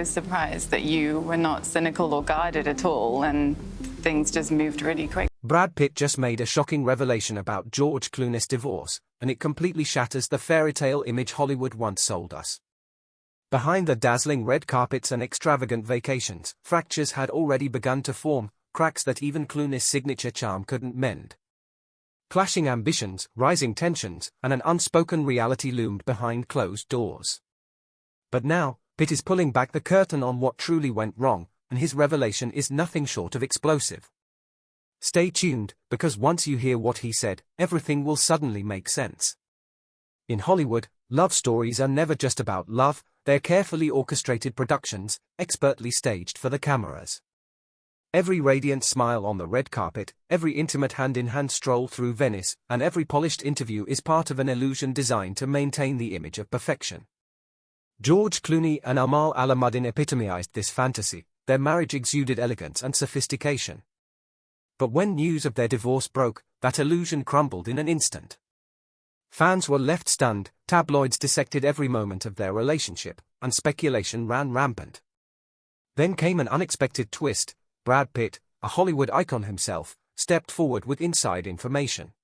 was surprised that you were not cynical or guarded at all, and things just moved really quick. Brad Pitt just made a shocking revelation about George Clooney's divorce, and it completely shatters the fairy tale image Hollywood once sold us. Behind the dazzling red carpets and extravagant vacations, fractures had already begun to form, cracks that even Clooney's signature charm couldn't mend. Clashing ambitions, rising tensions, and an unspoken reality loomed behind closed doors. But now, Pitt is pulling back the curtain on what truly went wrong, and his revelation is nothing short of explosive. Stay tuned, because once you hear what he said, everything will suddenly make sense. In Hollywood, love stories are never just about love, they're carefully orchestrated productions, expertly staged for the cameras. Every radiant smile on the red carpet, every intimate hand-in-hand stroll through Venice, and every polished interview is part of an illusion designed to maintain the image of perfection. George Clooney and Amal Al-Muddin epitomized this fantasy. Their marriage exuded elegance and sophistication. But when news of their divorce broke, that illusion crumbled in an instant. Fans were left stunned, tabloids dissected every moment of their relationship, and speculation ran rampant. Then came an unexpected twist. Brad Pitt, a Hollywood icon himself, stepped forward with inside information.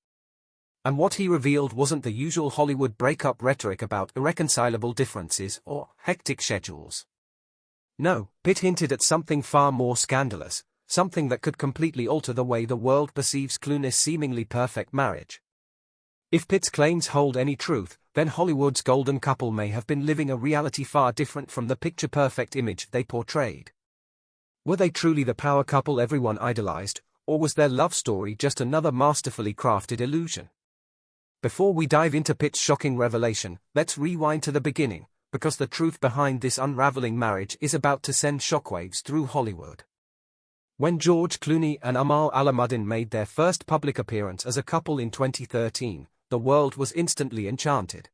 And what he revealed wasn't the usual Hollywood breakup rhetoric about irreconcilable differences or hectic schedules. No, Pitt hinted at something far more scandalous, something that could completely alter the way the world perceives Clooney's seemingly perfect marriage. If Pitt's claims hold any truth, then Hollywood's golden couple may have been living a reality far different from the picture-perfect image they portrayed. Were they truly the power couple everyone idolized, or was their love story just another masterfully crafted illusion? Before we dive into Pitt's shocking revelation, let's rewind to the beginning, because the truth behind this unraveling marriage is about to send shockwaves through Hollywood. When George Clooney and Amal Al-Muddin made their first public appearance as a couple in 2013, the world was instantly enchanted.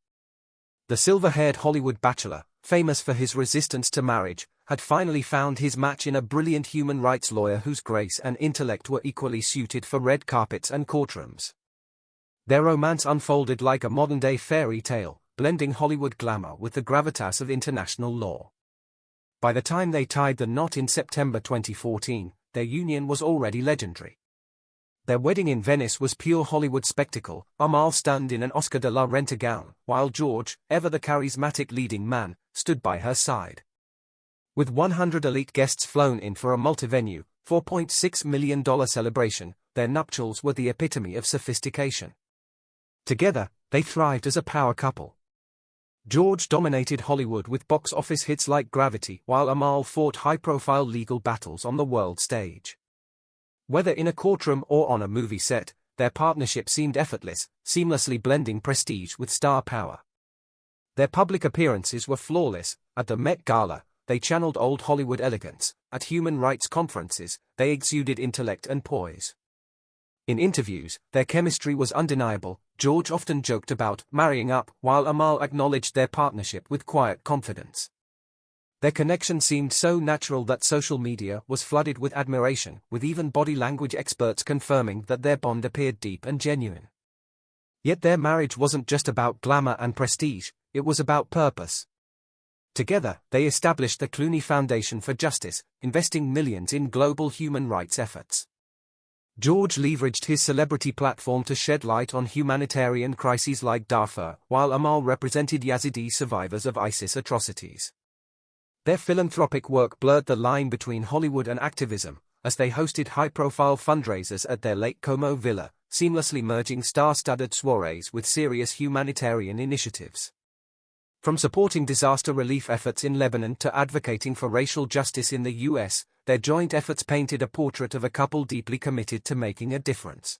The silver-haired Hollywood bachelor, famous for his resistance to marriage, had finally found his match in a brilliant human rights lawyer whose grace and intellect were equally suited for red carpets and courtrooms. Their romance unfolded like a modern-day fairy tale, blending Hollywood glamour with the gravitas of international law. By the time they tied the knot in September 2014, their union was already legendary. Their wedding in Venice was pure Hollywood spectacle, Amal stunned in an Oscar de la Renta gown, while George, ever the charismatic leading man, stood by her side. With 100 elite guests flown in for a multi-venue, $4.6 million celebration, their nuptials were the epitome of sophistication. Together, they thrived as a power couple. George dominated Hollywood with box office hits like Gravity, while Amal fought high-profile legal battles on the world stage. Whether in a courtroom or on a movie set, their partnership seemed effortless, seamlessly blending prestige with star power. Their public appearances were flawless. At the Met Gala, they channeled old Hollywood elegance. At human rights conferences, they exuded intellect and poise. In interviews, their chemistry was undeniable. George often joked about marrying up, while Amal acknowledged their partnership with quiet confidence. Their connection seemed so natural that social media was flooded with admiration, with even body language experts confirming that their bond appeared deep and genuine. Yet their marriage wasn't just about glamour and prestige, it was about purpose. Together, they established the Clooney Foundation for Justice, investing millions in global human rights efforts. George leveraged his celebrity platform to shed light on humanitarian crises like Darfur, while Amal represented Yazidi survivors of ISIS atrocities. Their philanthropic work blurred the line between Hollywood and activism, as they hosted high-profile fundraisers at their Lake Como villa, seamlessly merging star-studded soirees with serious humanitarian initiatives. From supporting disaster relief efforts in Lebanon to advocating for racial justice in the U.S., their joint efforts painted a portrait of a couple deeply committed to making a difference.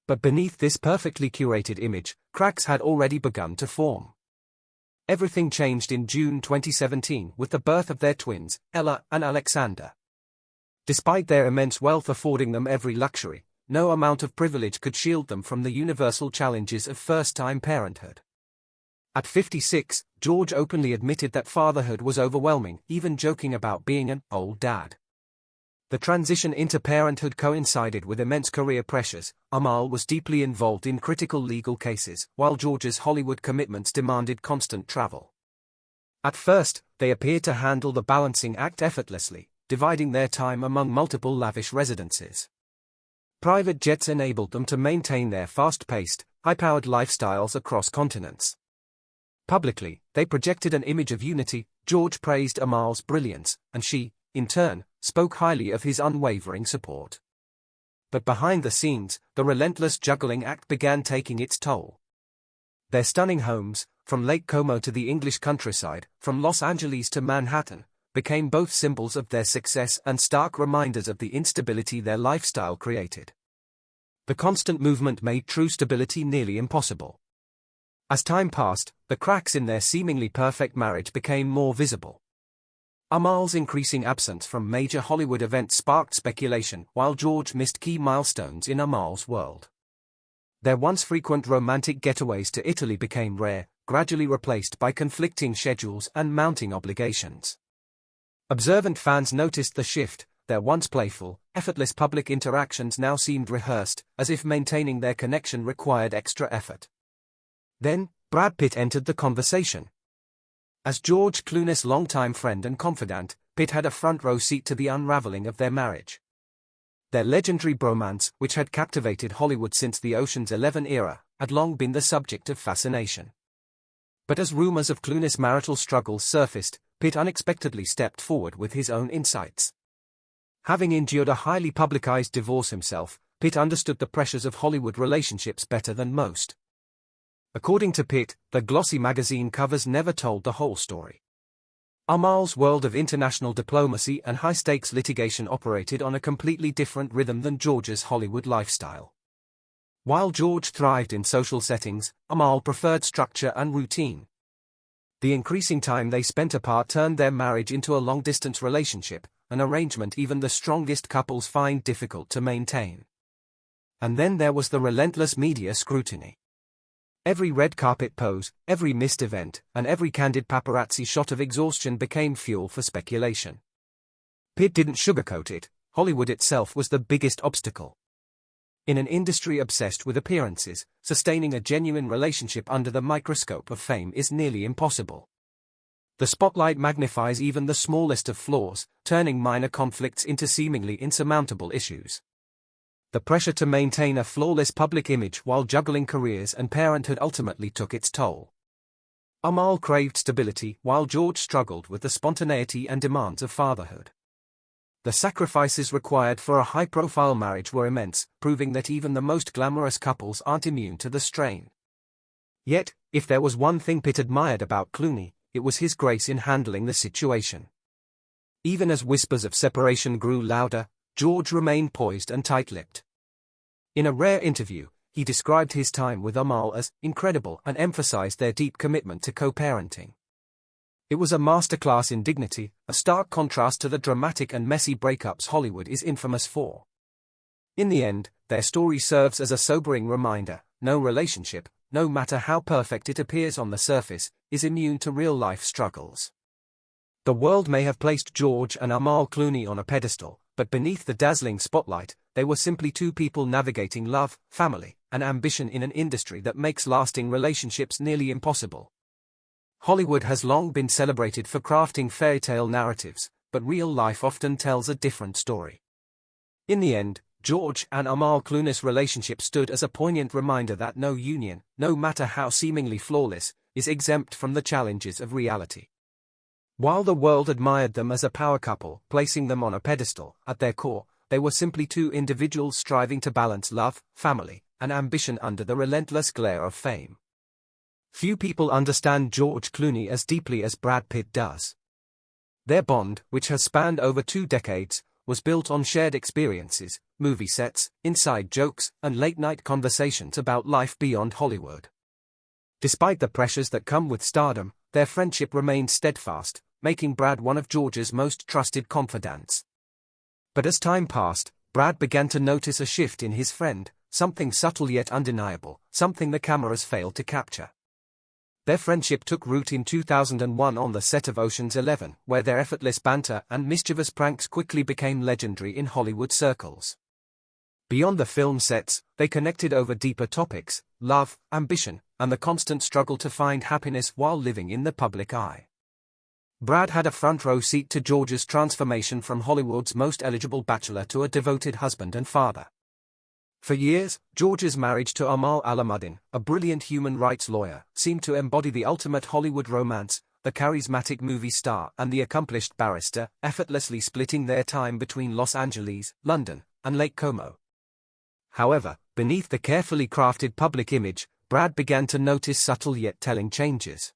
But beneath this perfectly curated image, cracks had already begun to form. Everything changed in June 2017 with the birth of their twins, Ella and Alexander. Despite their immense wealth affording them every luxury, no amount of privilege could shield them from the universal challenges of first-time parenthood. At 56, George openly admitted that fatherhood was overwhelming, even joking about being an old dad. The transition into parenthood coincided with immense career pressures. Amal was deeply involved in critical legal cases, while George's Hollywood commitments demanded constant travel. At first, they appeared to handle the balancing act effortlessly, dividing their time among multiple lavish residences. Private jets enabled them to maintain their fast-paced, high-powered lifestyles across continents. Publicly, they projected an image of unity. George praised Amal's brilliance, and she, in turn, spoke highly of his unwavering support. But behind the scenes, the relentless juggling act began taking its toll. Their stunning homes, from Lake Como to the English countryside, from Los Angeles to Manhattan, became both symbols of their success and stark reminders of the instability their lifestyle created. The constant movement made true stability nearly impossible. As time passed, the cracks in their seemingly perfect marriage became more visible. Amal's increasing absence from major Hollywood events sparked speculation, while George missed key milestones in Amal's world. Their once frequent romantic getaways to Italy became rare, gradually replaced by conflicting schedules and mounting obligations. Observant fans noticed the shift. Their once playful, effortless public interactions now seemed rehearsed, as if maintaining their connection required extra effort. Then, Brad Pitt entered the conversation. As George Clooney's longtime friend and confidant, Pitt had a front-row seat to the unraveling of their marriage. Their legendary bromance, which had captivated Hollywood since the Ocean's 11 era, had long been the subject of fascination. But as rumors of Clooney's marital struggles surfaced, Pitt unexpectedly stepped forward with his own insights. Having endured a highly publicized divorce himself, Pitt understood the pressures of Hollywood relationships better than most. According to Pitt, the glossy magazine covers never told the whole story. Amal's world of international diplomacy and high-stakes litigation operated on a completely different rhythm than George's Hollywood lifestyle. While George thrived in social settings, Amal preferred structure and routine. The increasing time they spent apart turned their marriage into a long-distance relationship, an arrangement even the strongest couples find difficult to maintain. And then there was the relentless media scrutiny. Every red carpet pose, every missed event, and every candid paparazzi shot of exhaustion became fuel for speculation. Pitt didn't sugarcoat it. Hollywood itself was the biggest obstacle. In an industry obsessed with appearances, sustaining a genuine relationship under the microscope of fame is nearly impossible. The spotlight magnifies even the smallest of flaws, turning minor conflicts into seemingly insurmountable issues. The pressure to maintain a flawless public image while juggling careers and parenthood ultimately took its toll. Amal craved stability, while George struggled with the spontaneity and demands of fatherhood. The sacrifices required for a high-profile marriage were immense, proving that even the most glamorous couples aren't immune to the strain. Yet, if there was one thing Pitt admired about Clooney, it was his grace in handling the situation. Even as whispers of separation grew louder, George remained poised and tight-lipped. In a rare interview, he described his time with Amal as incredible and emphasized their deep commitment to co-parenting. It was a masterclass in dignity, a stark contrast to the dramatic and messy breakups Hollywood is infamous for. In the end, their story serves as a sobering reminder: no relationship, no matter how perfect it appears on the surface, is immune to real-life struggles. The world may have placed George and Amal Clooney on a pedestal, but beneath the dazzling spotlight, they were simply two people navigating love, family, and ambition in an industry that makes lasting relationships nearly impossible. Hollywood has long been celebrated for crafting fairy tale narratives, but real life often tells a different story. In the end, George and Amal Clooney's relationship stood as a poignant reminder that no union, no matter how seemingly flawless, is exempt from the challenges of reality. While the world admired them as a power couple, placing them on a pedestal, at their core, they were simply two individuals striving to balance love, family, and ambition under the relentless glare of fame. Few people understand George Clooney as deeply as Brad Pitt does. Their bond, which has spanned over 2 decades, was built on shared experiences, movie sets, inside jokes, and late-night conversations about life beyond Hollywood. Despite the pressures that come with stardom, their friendship remained steadfast, making Brad one of George's most trusted confidants. But as time passed, Brad began to notice a shift in his friend, something subtle yet undeniable, something the cameras failed to capture. Their friendship took root in 2001 on the set of Ocean's 11, where their effortless banter and mischievous pranks quickly became legendary in Hollywood circles. Beyond the film sets, they connected over deeper topics: love, ambition, and the constant struggle to find happiness while living in the public eye. Brad had a front-row seat to George's transformation from Hollywood's most eligible bachelor to a devoted husband and father. For years, George's marriage to Amal Alamuddin, a brilliant human rights lawyer, seemed to embody the ultimate Hollywood romance, the charismatic movie star and the accomplished barrister, effortlessly splitting their time between Los Angeles, London, and Lake Como. However, beneath the carefully crafted public image, Brad began to notice subtle yet telling changes.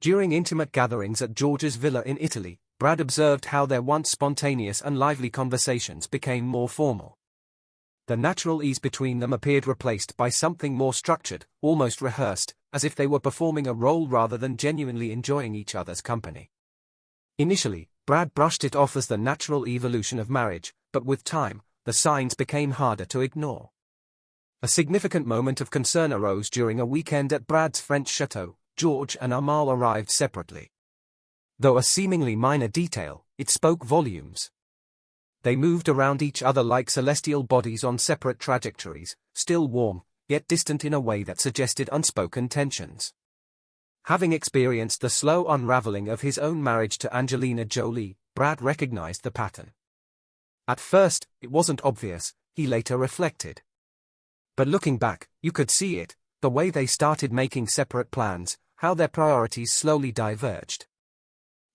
During intimate gatherings at George's villa in Italy, Brad observed how their once spontaneous and lively conversations became more formal. The natural ease between them appeared replaced by something more structured, almost rehearsed, as if they were performing a role rather than genuinely enjoying each other's company. Initially, Brad brushed it off as the natural evolution of marriage, but with time, the signs became harder to ignore. A significant moment of concern arose during a weekend at Brad's French chateau. George and Amal arrived separately. Though a seemingly minor detail, it spoke volumes. They moved around each other like celestial bodies on separate trajectories, still warm, yet distant in a way that suggested unspoken tensions. Having experienced the slow unraveling of his own marriage to Angelina Jolie, Brad recognized the pattern. At first, it wasn't obvious, he later reflected. But looking back, you could see it, the way they started making separate plans, how their priorities slowly diverged.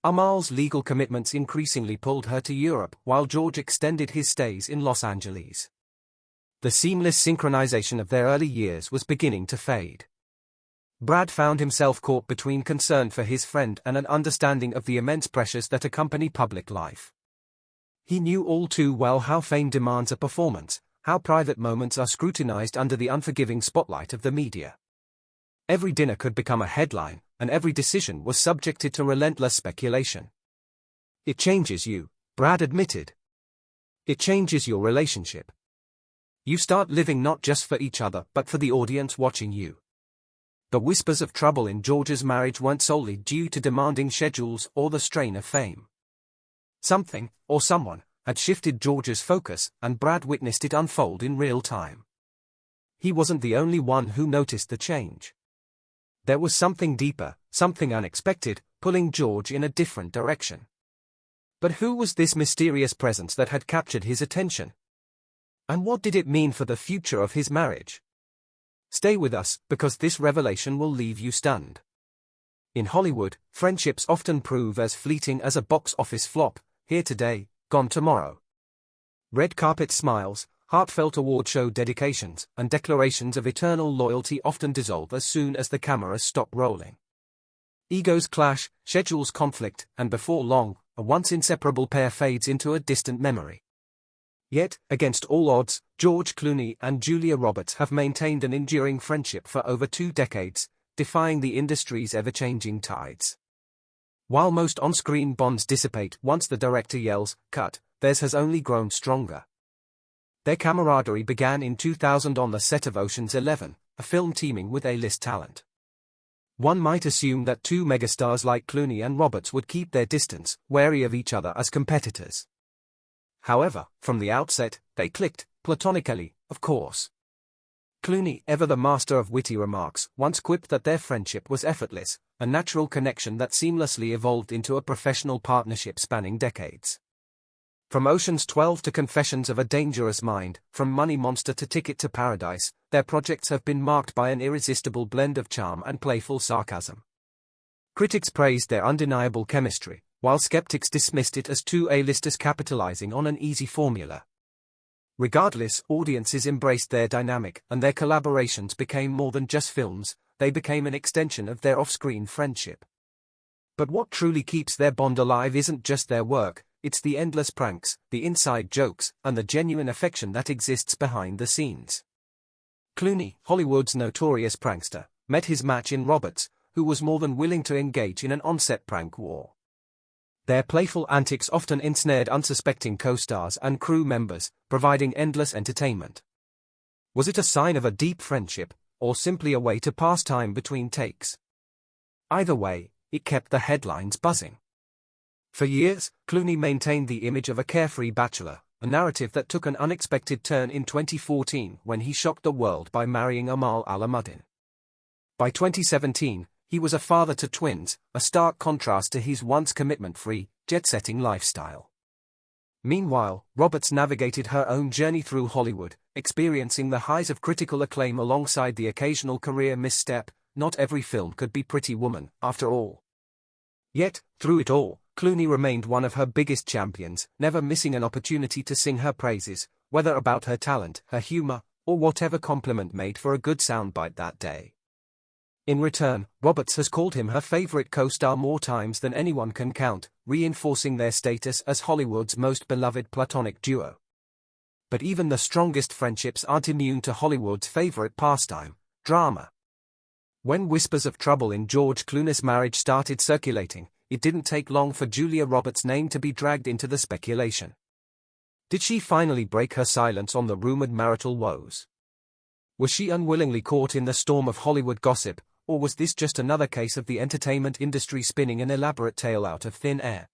Amal's legal commitments increasingly pulled her to Europe while George extended his stays in Los Angeles. The seamless synchronization of their early years was beginning to fade. Brad found himself caught between concern for his friend and an understanding of the immense pressures that accompany public life. He knew all too well how fame demands a performance, how private moments are scrutinized under the unforgiving spotlight of the media. Every dinner could become a headline, and every decision was subjected to relentless speculation. It changes you, Brad admitted. It changes your relationship. You start living not just for each other but for the audience watching you. The whispers of trouble in George's marriage weren't solely due to demanding schedules or the strain of fame. Something, or someone, had shifted George's focus, and Brad witnessed it unfold in real time. He wasn't the only one who noticed the change. There was something deeper, something unexpected, pulling George in a different direction. But who was this mysterious presence that had captured his attention? And what did it mean for the future of his marriage? Stay with us, because this revelation will leave you stunned. In Hollywood, friendships often prove as fleeting as a box office flop, here today, gone tomorrow. Red carpet smiles, heartfelt award show dedications, and declarations of eternal loyalty often dissolve as soon as the cameras stop rolling. Egos clash, schedules conflict, and before long, a once inseparable pair fades into a distant memory. Yet, against all odds, George Clooney and Julia Roberts have maintained an enduring friendship for over 2 decades, defying the industry's ever-changing tides. While most on-screen bonds dissipate once the director yells, "Cut," theirs has only grown stronger. Their camaraderie began in 2000 on the set of Ocean's 11, a film teeming with A-list talent. One might assume that 2 megastars like Clooney and Roberts would keep their distance, wary of each other as competitors. However, from the outset, they clicked, platonically, of course. Clooney, ever the master of witty remarks, once quipped that their friendship was effortless, a natural connection that seamlessly evolved into a professional partnership spanning decades. From Ocean's 12 to Confessions of a Dangerous Mind, from Money Monster to Ticket to Paradise, their projects have been marked by an irresistible blend of charm and playful sarcasm. Critics praised their undeniable chemistry, while skeptics dismissed it as 2 A-listers capitalizing on an easy formula. Regardless, audiences embraced their dynamic, and their collaborations became more than just films, they became an extension of their off-screen friendship. But what truly keeps their bond alive isn't just their work, it's the endless pranks, the inside jokes, and the genuine affection that exists behind the scenes. Clooney, Hollywood's notorious prankster, met his match in Roberts, who was more than willing to engage in an on-set prank war. Their playful antics often ensnared unsuspecting co-stars and crew members, providing endless entertainment. Was it a sign of a deep friendship, or simply a way to pass time between takes? Either way, it kept the headlines buzzing. For years, Clooney maintained the image of a carefree bachelor, a narrative that took an unexpected turn in 2014 when he shocked the world by marrying Amal Alamuddin. By 2017, He was a father to twins, a stark contrast to his once commitment-free, jet-setting lifestyle. Meanwhile, Roberts navigated her own journey through Hollywood, experiencing the highs of critical acclaim alongside the occasional career misstep. Not every film could be Pretty Woman, after all. Yet, through it all, Clooney remained one of her biggest champions, never missing an opportunity to sing her praises, whether about her talent, her humor, or whatever compliment made for a good soundbite that day. In return, Roberts has called him her favorite co-star more times than anyone can count, reinforcing their status as Hollywood's most beloved platonic duo. But even the strongest friendships aren't immune to Hollywood's favorite pastime, drama. When whispers of trouble in George Clooney's marriage started circulating, it didn't take long for Julia Roberts' name to be dragged into the speculation. Did she finally break her silence on the rumored marital woes? Was she unwillingly caught in the storm of Hollywood gossip, or was this just another case of the entertainment industry spinning an elaborate tale out of thin air?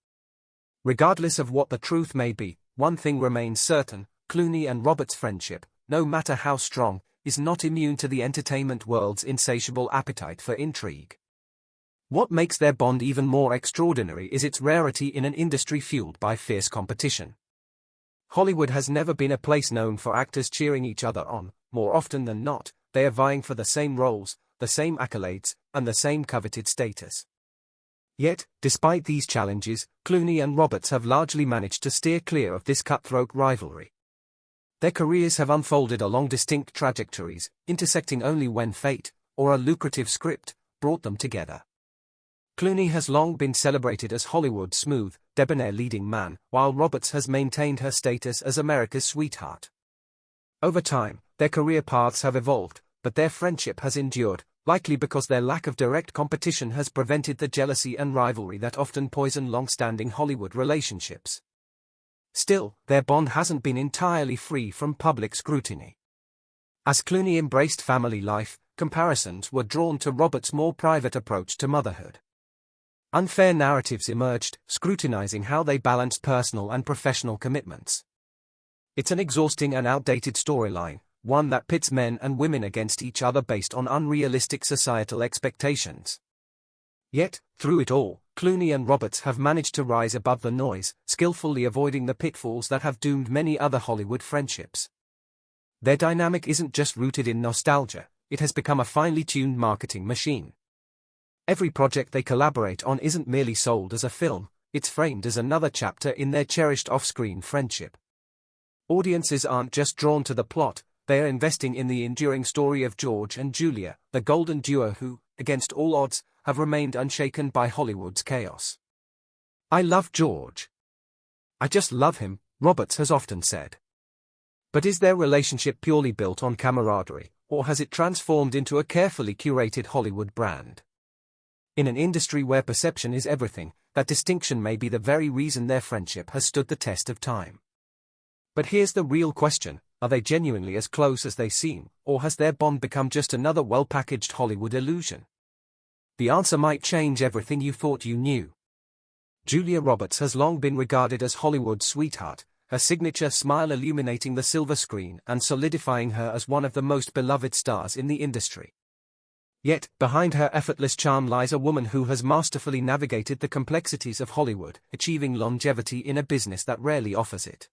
Regardless of what the truth may be, one thing remains certain: Clooney and Roberts' friendship, no matter how strong, is not immune to the entertainment world's insatiable appetite for intrigue. What makes their bond even more extraordinary is its rarity in an industry fueled by fierce competition. Hollywood has never been a place known for actors cheering each other on. More often than not, they are vying for the same roles, the same accolades, and the same coveted status. Yet, despite these challenges, Clooney and Roberts have largely managed to steer clear of this cutthroat rivalry. Their careers have unfolded along distinct trajectories, intersecting only when fate, or a lucrative script, brought them together. Clooney has long been celebrated as Hollywood's smooth, debonair leading man, while Roberts has maintained her status as America's sweetheart. Over time, their career paths have evolved, but their friendship has endured, likely because their lack of direct competition has prevented the jealousy and rivalry that often poison long-standing Hollywood relationships. Still, their bond hasn't been entirely free from public scrutiny. As Clooney embraced family life, comparisons were drawn to Roberts' more private approach to motherhood. Unfair narratives emerged, scrutinizing how they balanced personal and professional commitments. It's an exhausting and outdated storyline, one that pits men and women against each other based on unrealistic societal expectations. Yet, through it all, Clooney and Roberts have managed to rise above the noise, skillfully avoiding the pitfalls that have doomed many other Hollywood friendships. Their dynamic isn't just rooted in nostalgia, it has become a finely tuned marketing machine. Every project they collaborate on isn't merely sold as a film, it's framed as another chapter in their cherished off-screen friendship. Audiences aren't just drawn to the plot, they are investing in the enduring story of George and Julia, the golden duo who, against all odds, have remained unshaken by Hollywood's chaos. "I love George. I just love him," Roberts has often said. But is their relationship purely built on camaraderie, or has it transformed into a carefully curated Hollywood brand? In an industry where perception is everything, that distinction may be the very reason their friendship has stood the test of time. But here's the real question: are they genuinely as close as they seem, or has their bond become just another well-packaged Hollywood illusion? The answer might change everything you thought you knew. Julia Roberts has long been regarded as Hollywood's sweetheart, her signature smile illuminating the silver screen and solidifying her as one of the most beloved stars in the industry. Yet, behind her effortless charm lies a woman who has masterfully navigated the complexities of Hollywood, achieving longevity in a business that rarely offers it.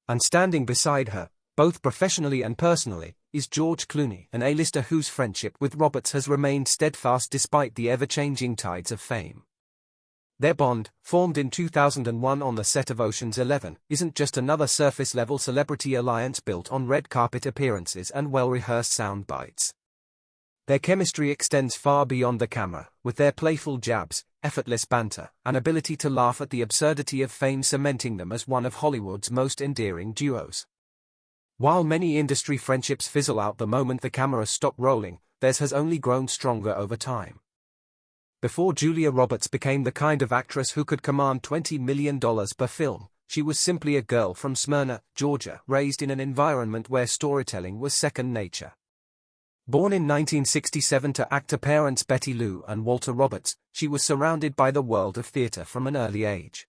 And standing beside her, both professionally and personally, is George Clooney, an A-lister whose friendship with Roberts has remained steadfast despite the ever-changing tides of fame. Their bond, formed in 2001 on the set of Ocean's 11, isn't just another surface-level celebrity alliance built on red carpet appearances and well-rehearsed sound bites. Their chemistry extends far beyond the camera, with their playful jabs, effortless banter, and ability to laugh at the absurdity of fame cementing them as one of Hollywood's most endearing duos. While many industry friendships fizzle out the moment the cameras stop rolling, theirs has only grown stronger over time. Before Julia Roberts became the kind of actress who could command $20 million per film, she was simply a girl from Smyrna, Georgia, raised in an environment where storytelling was second nature. Born in 1967 to actor parents Betty Lou and Walter Roberts, she was surrounded by the world of theater from an early age.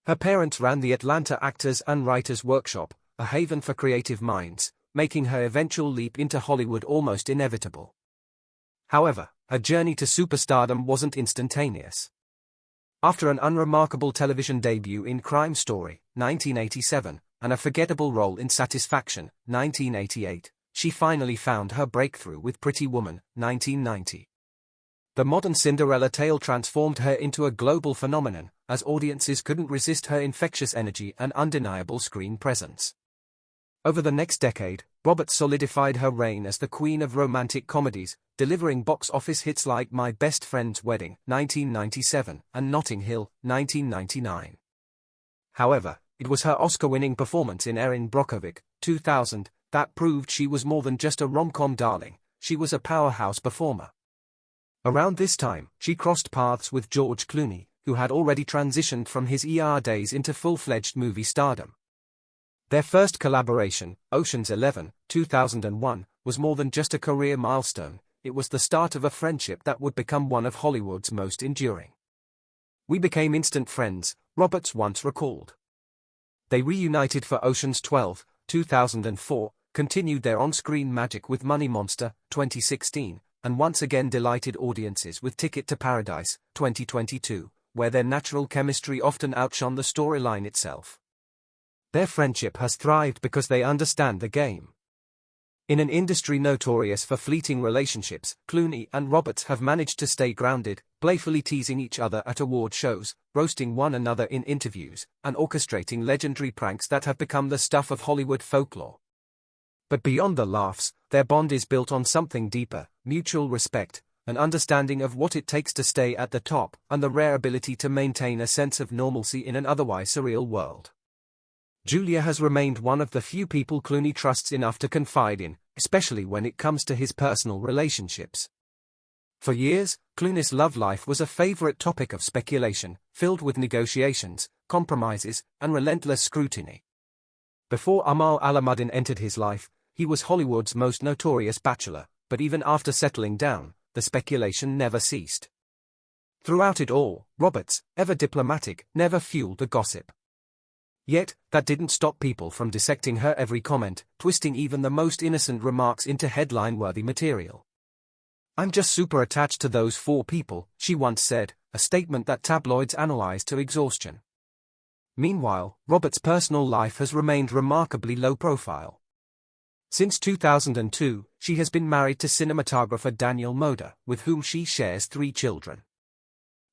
Her parents ran the Atlanta Actors and Writers Workshop, a haven for creative minds, making her eventual leap into Hollywood almost inevitable. However, her journey to superstardom wasn't instantaneous. After an unremarkable television debut in Crime Story, 1987, and a forgettable role in Satisfaction, 1988, she finally found her breakthrough with Pretty Woman, 1990. The modern Cinderella tale transformed her into a global phenomenon, as audiences couldn't resist her infectious energy and undeniable screen presence. Over the next decade, Roberts solidified her reign as the queen of romantic comedies, delivering box office hits like My Best Friend's Wedding, 1997, and Notting Hill, 1999. However, it was her Oscar-winning performance in Erin Brockovich, 2000, that proved she was more than just a rom-com darling. She was a powerhouse performer. Around this time, she crossed paths with George Clooney, who had already transitioned from his ER days into full-fledged movie stardom. Their first collaboration, Ocean's 11, 2001, was more than just a career milestone. It was the start of a friendship that would become one of Hollywood's most enduring. "We became instant friends," Roberts once recalled. They reunited for Ocean's 12, 2004, continued their on-screen magic with Money Monster, 2016, and once again delighted audiences with Ticket to Paradise, 2022, where their natural chemistry often outshone the storyline itself. Their friendship has thrived because they understand the game. In an industry notorious for fleeting relationships, Clooney and Roberts have managed to stay grounded, playfully teasing each other at award shows, roasting one another in interviews, and orchestrating legendary pranks that have become the stuff of Hollywood folklore. But beyond the laughs, their bond is built on something deeper: mutual respect, an understanding of what it takes to stay at the top, and the rare ability to maintain a sense of normalcy in an otherwise surreal world. Julia has remained one of the few people Clooney trusts enough to confide in, especially when it comes to his personal relationships. For years, Clooney's love life was a favorite topic of speculation, filled with negotiations, compromises, and relentless scrutiny. Before Amal Alamuddin entered his life, he was Hollywood's most notorious bachelor, but even after settling down, the speculation never ceased. Throughout it all, Roberts, ever diplomatic, never fueled the gossip. Yet, that didn't stop people from dissecting her every comment, twisting even the most innocent remarks into headline-worthy material. "I'm just super attached to those four people," she once said, a statement that tabloids analyzed to exhaustion. Meanwhile, Roberts' personal life has remained remarkably low-profile. Since 2002, she has been married to cinematographer Daniel Moder, with whom she shares 3 children.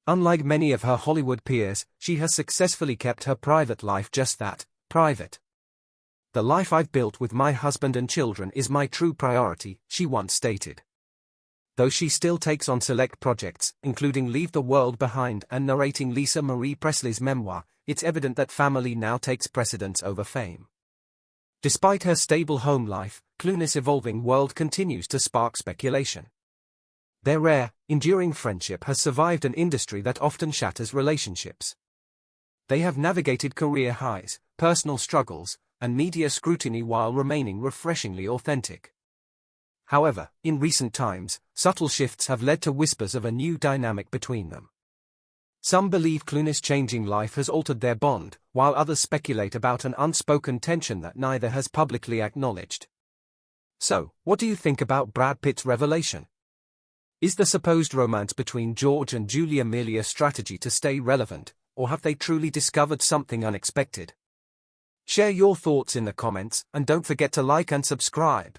Unlike many of her Hollywood peers, she has successfully kept her private life just that, private. "The life I've built with my husband and children is my true priority," she once stated. Though she still takes on select projects, including Leave the World Behind and narrating Lisa Marie Presley's memoir, it's evident that family now takes precedence over fame. Despite her stable home life, Clooney's evolving world continues to spark speculation. Their rare, enduring friendship has survived an industry that often shatters relationships. They have navigated career highs, personal struggles, and media scrutiny while remaining refreshingly authentic. However, in recent times, subtle shifts have led to whispers of a new dynamic between them. Some believe Clooney's changing life has altered their bond, while others speculate about an unspoken tension that neither has publicly acknowledged. So, what do you think about Brad Pitt's revelation? Is the supposed romance between George and Julia merely a strategy to stay relevant, or have they truly discovered something unexpected? Share your thoughts in the comments, and don't forget to like and subscribe.